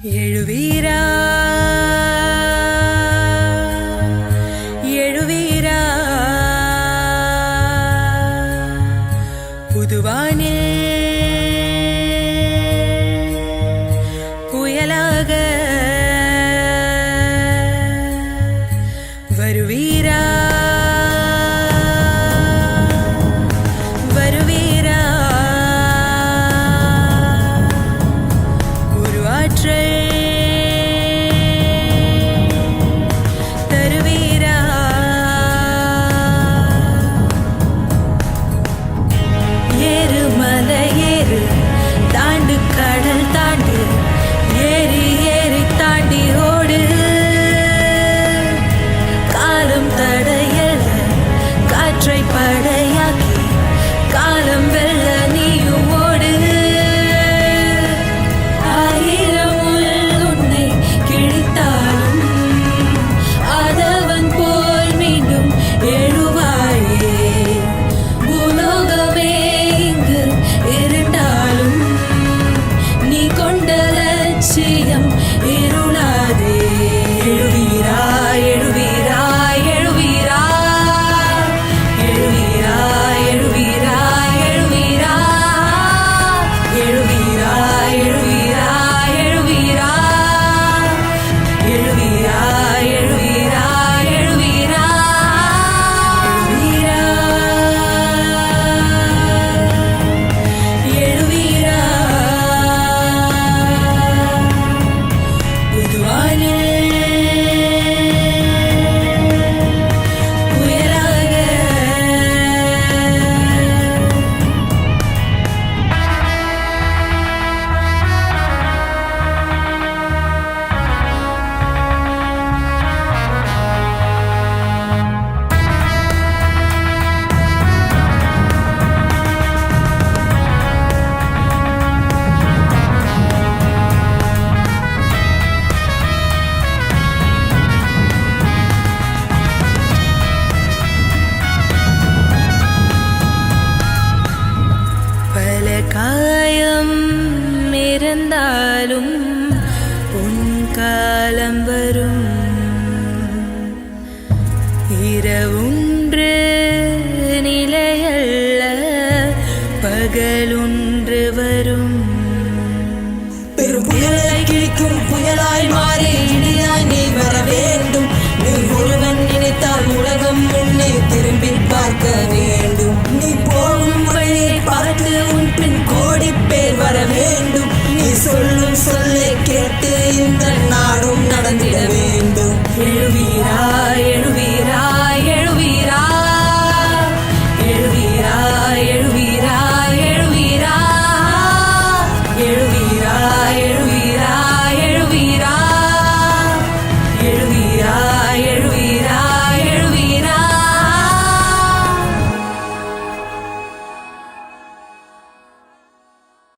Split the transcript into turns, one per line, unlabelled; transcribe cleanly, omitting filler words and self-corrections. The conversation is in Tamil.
எழுவீரா எழுவீரா புதுவானில் புயலாக வருவீரா வருவீரா உருவாற்றை தருவீரா ஏறு மலை ஏறு தாண்டு கடல் தாண்டு ஏறி ஏறி தாண்டி ஓடு காலம் தடையல காற்றை படையாக்கி காலம் வெல்ல நீயும் ஓடு ஆயிரம் முள் உன்னை கிழித்தாலும் ஆதவன் போல் மீண்டும் எழுவாயே பூலோகமே இங்கு இருட்டாலும் நீ கொண்ட லட்சியம் இருளாதே எழுவீரா எழுவீரா எழுவீரா எழுவீரா எழுவீரா எழுவீரா எழுவீரா எழுவீரா எழுவீரா எழுவீரா எழுவீரா எழுவீரா எழுவீரா புதுவானில் புயலாக பல காயம் இருந்தாலும் உன் காலம் வரும் இரவுன்று நிலையல்ல பகலொன்று வரும்
பெரும் புயலை கிழிக்கும் புயலாய் மாறி இடியாய் நீ வர வேண்டும். நீ ஒருவன் நினைத்தால் உலகம் முன்னே திரும்பி பார்க்க வேண்டும். நீ போகும் வழியை பார்த்து உன் பின் கோடி பேர் வர வேண்டும். நீ சொல்லும் சொல்லை கேட்டு இந்த நாடும் நடந்திட வேண்டும்.
எழுவீரா எழுவீரா